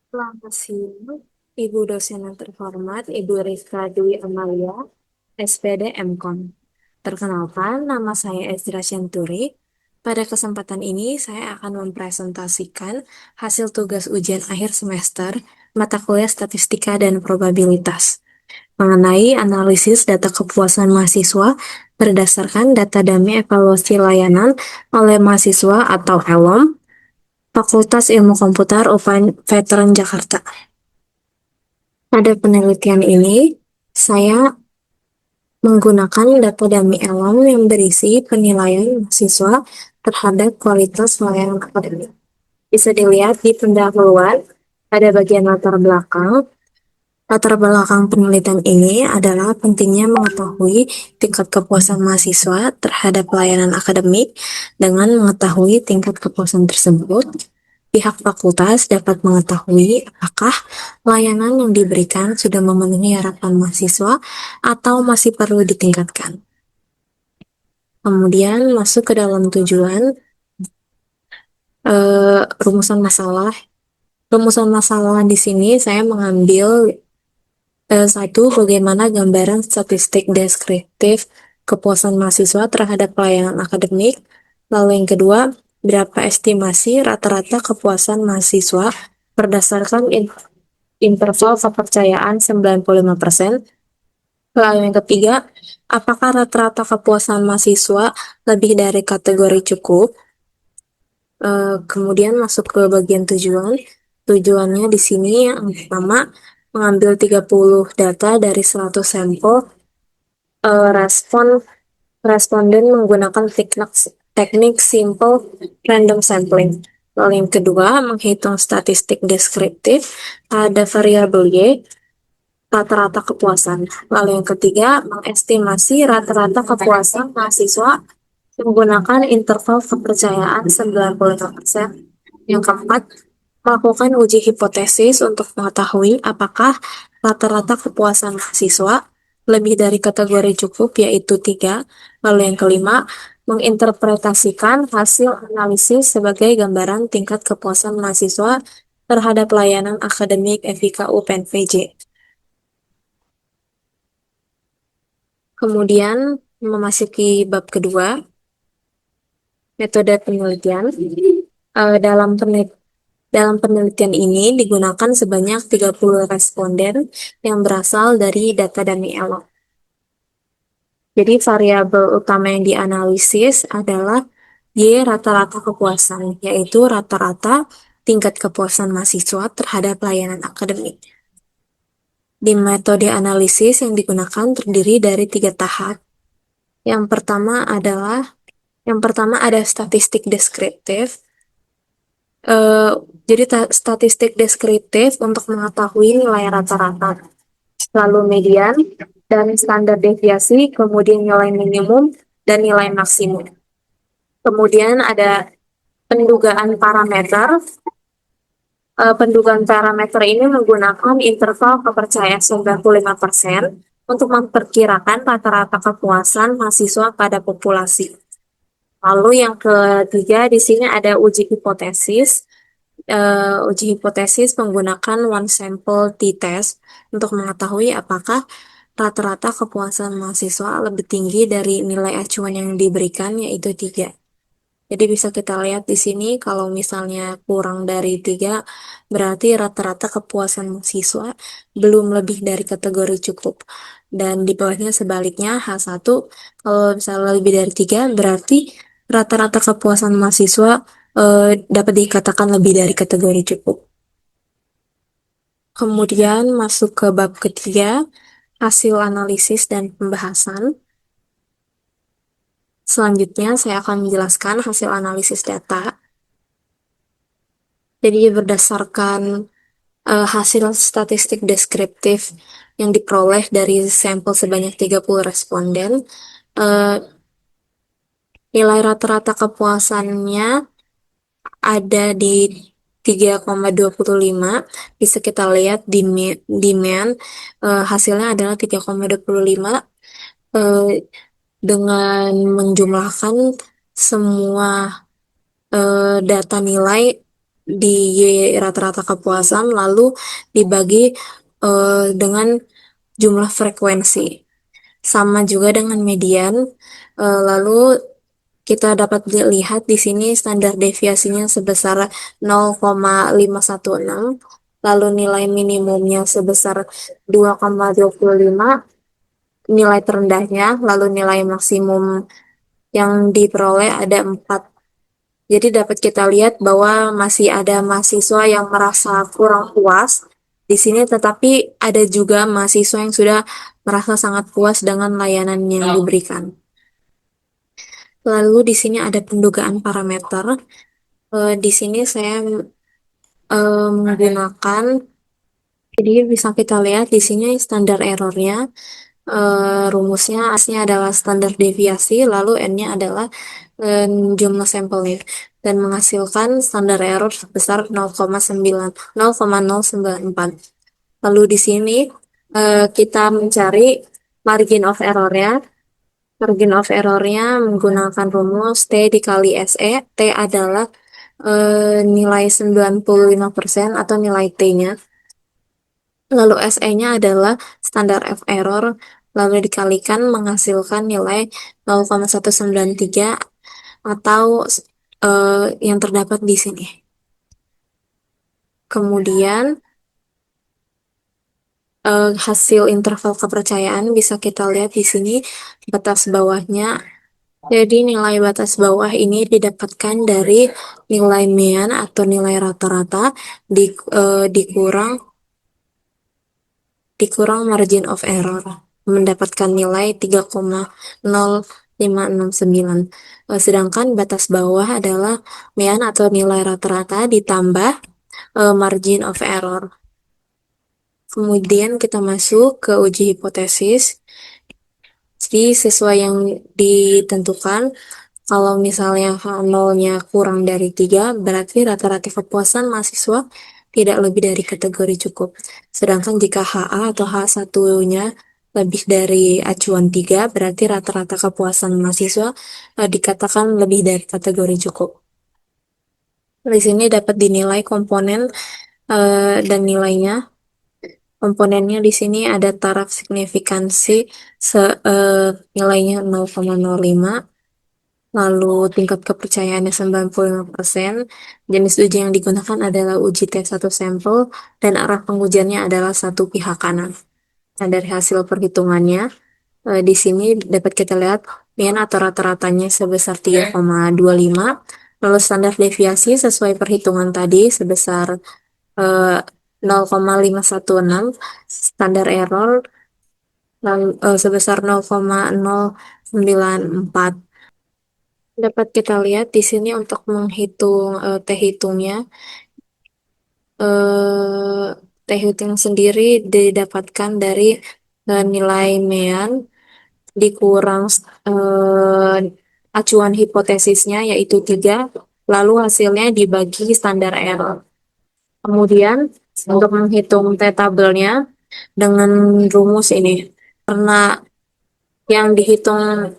Selamat siang, Ibu dosen yang terhormat, Ibu Rizka Dwi Amalia, SPD MKON. Perkenalkan, nama saya Ezra Syanturi. Pada kesempatan ini, saya akan mempresentasikan hasil tugas ujian akhir semester mata kuliah Statistika dan Probabilitas mengenai analisis data kepuasan mahasiswa berdasarkan data dummy evaluasi layanan oleh mahasiswa atau ELOM, Fakultas Ilmu Komputer UPN Veteran Jakarta. Pada penelitian ini, saya menggunakan data dummy elem yang berisi penilaian mahasiswa terhadap kualitas layanan akademik. Bisa dilihat di pendahuluan pada bagian latar belakang. Latar belakang penelitian ini adalah pentingnya mengetahui tingkat kepuasan mahasiswa terhadap pelayanan akademik. Dengan mengetahui tingkat kepuasan tersebut, pihak fakultas dapat mengetahui apakah layanan yang diberikan sudah memenuhi harapan mahasiswa atau masih perlu ditingkatkan. Kemudian masuk ke dalam tujuan rumusan masalah. Rumusan masalah di sini saya mengambil satu, bagaimana gambaran statistik deskriptif kepuasan mahasiswa terhadap pelayanan akademik. Lalu yang kedua, berapa estimasi rata-rata kepuasan mahasiswa berdasarkan interval kepercayaan 95%. Lalu yang ketiga, apakah rata-rata kepuasan mahasiswa lebih dari kategori cukup? Kemudian masuk ke bagian tujuan. Tujuannya di sini yang pertama, mengambil 30 data dari 100 sampel respon responden menggunakan teknik simple random sampling. Lalu yang kedua, menghitung statistik deskriptif pada variabel Y, rata-rata kepuasan. Lalu yang ketiga, mengestimasi rata-rata kepuasan mahasiswa menggunakan interval kepercayaan 95%. Yang keempat, melakukan uji hipotesis untuk mengetahui apakah rata-rata kepuasan mahasiswa lebih dari kategori cukup, yaitu 3. Lalu yang kelima, menginterpretasikan hasil analisis sebagai gambaran tingkat kepuasan mahasiswa terhadap layanan akademik FIK UPNVJ. Kemudian memasuki bab kedua, metode penelitian. Dalam penelitian ini digunakan sebanyak 30 responden yang berasal dari data dummy elem. Jadi variabel utama yang dianalisis adalah Y rata-rata kepuasan, yaitu rata-rata tingkat kepuasan mahasiswa terhadap layanan akademik. Di metode analisis yang digunakan terdiri dari 3 tahap. Yang pertama ada statistik deskriptif. Jadi statistik deskriptif untuk mengetahui nilai rata-rata, lalu median, dan standar deviasi, kemudian nilai minimum, dan nilai maksimum. Kemudian ada pendugaan parameter. Pendugaan parameter ini menggunakan interval kepercayaan 95% untuk memperkirakan rata-rata kepuasan mahasiswa pada populasi. Lalu yang ketiga di sini ada uji hipotesis. Uji hipotesis menggunakan one sample t-test untuk mengetahui apakah rata-rata kepuasan mahasiswa lebih tinggi dari nilai acuan yang diberikan, yaitu 3. Jadi bisa kita lihat di sini kalau misalnya kurang dari 3, berarti rata-rata kepuasan mahasiswa belum lebih dari kategori cukup. Dan di bawahnya sebaliknya H1, kalau misalnya lebih dari 3, berarti rata-rata kepuasan mahasiswa dapat dikatakan lebih dari kategori cukup. Kemudian masuk ke bab ketiga, hasil analisis dan pembahasan. Selanjutnya saya akan menjelaskan hasil analisis data. Jadi berdasarkan hasil statistik deskriptif yang diperoleh dari sampel sebanyak 30 responden, uh, nilai rata-rata kepuasannya ada di 3,25. Bisa kita lihat di demand hasilnya adalah 3,25 dengan menjumlahkan semua data nilai di rata-rata kepuasan lalu dibagi dengan jumlah frekuensi. Sama juga dengan median. Lalu kita dapat lihat di sini standar deviasinya sebesar 0,516, lalu nilai minimumnya sebesar 2,25, nilai terendahnya, lalu nilai maksimum yang diperoleh ada 4. Jadi dapat kita lihat bahwa masih ada mahasiswa yang merasa kurang puas di sini, tetapi ada juga mahasiswa yang sudah merasa sangat puas dengan layanan yang diberikan. Lalu di sini ada pendugaan parameter. Di sini saya menggunakan, jadi bisa kita lihat di sini standar errornya, rumusnya aslinya adalah standar deviasi, lalu n-nya adalah eh, jumlah sampelnya, dan menghasilkan standar error sebesar 0,9, 0,094. Lalu di sini kita mencari margin of error-nya. Margin of error-nya menggunakan rumus T dikali SE. T adalah nilai 95% atau nilai T-nya. Lalu SE-nya adalah standar of error, lalu dikalikan menghasilkan nilai 0,193 atau yang terdapat di sini. Kemudian hasil interval kepercayaan bisa kita lihat di sini batas bawahnya. Jadi nilai batas bawah ini didapatkan dari nilai mean atau nilai rata-rata di, dikurang margin of error, mendapatkan nilai 3,0569. Sedangkan batas bawah adalah mean atau nilai rata-rata ditambah margin of error. Kemudian kita masuk ke uji hipotesis. Jadi sesuai yang ditentukan, kalau misalnya H0-nya kurang dari 3, berarti rata-rata kepuasan mahasiswa tidak lebih dari kategori cukup. Sedangkan jika HA atau H1-nya lebih dari acuan 3, berarti rata-rata kepuasan mahasiswa dikatakan lebih dari kategori cukup. Di sini dapat dinilai komponen dan nilainya. Komponennya di sini ada taraf signifikansi nilainya 0,05, lalu tingkat kepercayaannya 95%, jenis uji yang digunakan adalah uji T1 sampel, dan arah pengujiannya adalah satu pihak kanan. Nah, dari hasil perhitungannya, di sini dapat kita lihat mean atau rata-ratanya sebesar 3,25, lalu standar deviasi sesuai perhitungan tadi sebesar 0,516, standar error sebesar 0,094. Dapat kita lihat di sini untuk menghitung T hitungnya. eh, T hitung sendiri didapatkan dari nilai mean dikurang acuan hipotesisnya yaitu 3, lalu hasilnya dibagi standar error. Kemudian untuk menghitung T-tabelnya dengan rumus ini, karena yang dihitung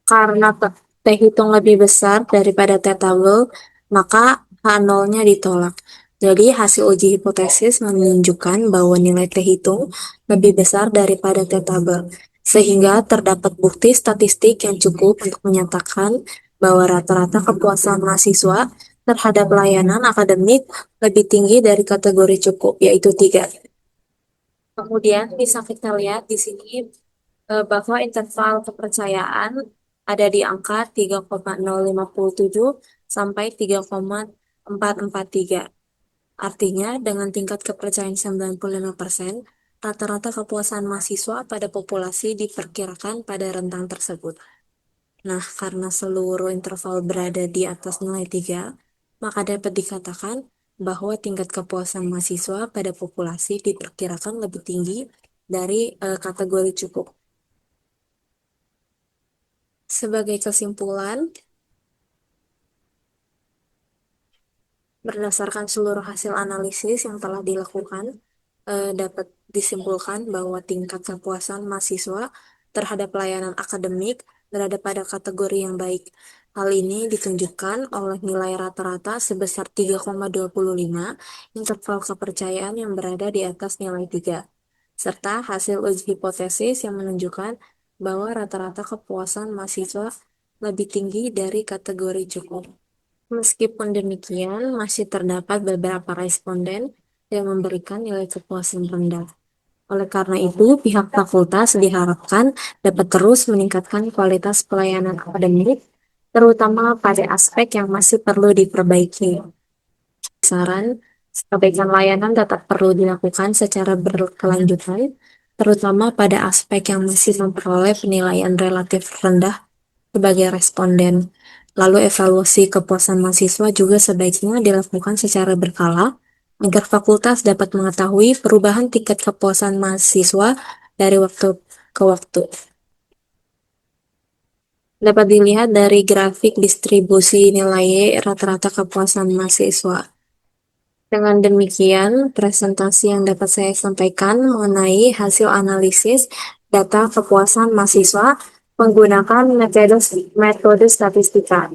karena T hitung lebih besar daripada T tabel, maka H0-nya ditolak. Jadi hasil uji hipotesis menunjukkan bahwa nilai T hitung lebih besar daripada T tabel, sehingga terdapat bukti statistik yang cukup untuk menyatakan bahwa rata-rata kepuasan mahasiswa terhadap layanan akademik lebih tinggi dari kategori cukup, yaitu 3. Kemudian bisa kita lihat di sini bahwa interval kepercayaan ada di angka 3,057 sampai 3,443. Artinya, dengan tingkat kepercayaan 95%, rata-rata kepuasan mahasiswa pada populasi diperkirakan pada rentang tersebut. Nah, karena seluruh interval berada di atas nilai 3, maka dapat dikatakan bahwa tingkat kepuasan mahasiswa pada populasi diperkirakan lebih tinggi dari kategori cukup. Sebagai kesimpulan, berdasarkan seluruh hasil analisis yang telah dilakukan, dapat disimpulkan bahwa tingkat kepuasan mahasiswa terhadap layanan akademik berada pada kategori yang baik Hal ini ditunjukkan oleh nilai rata-rata sebesar 3,25, interval kepercayaan yang berada di atas nilai 3, serta hasil uji hipotesis yang menunjukkan bahwa rata-rata kepuasan mahasiswa lebih tinggi dari kategori cukup. Meskipun demikian, masih terdapat beberapa responden yang memberikan nilai kepuasan rendah. Oleh karena itu, pihak fakultas diharapkan dapat terus meningkatkan kualitas pelayanan akademik, terutama pada aspek yang masih perlu diperbaiki. Saran, perbaikan layanan tetap perlu dilakukan secara berkelanjutan, terutama pada aspek yang masih memperoleh penilaian relatif rendah sebagai responden. Lalu evaluasi kepuasan mahasiswa juga sebaiknya dilakukan secara berkala agar fakultas dapat mengetahui perubahan tingkat kepuasan mahasiswa dari waktu ke waktu. Dapat dilihat dari grafik distribusi nilai rata-rata kepuasan mahasiswa. Dengan demikian, presentasi yang dapat saya sampaikan mengenai hasil analisis data kepuasan mahasiswa menggunakan metode statistika.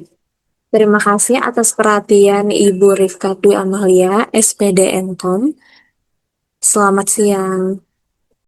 Terima kasih atas perhatian Ibu Rifka Dwi Amalia, SPD Kom. Selamat siang.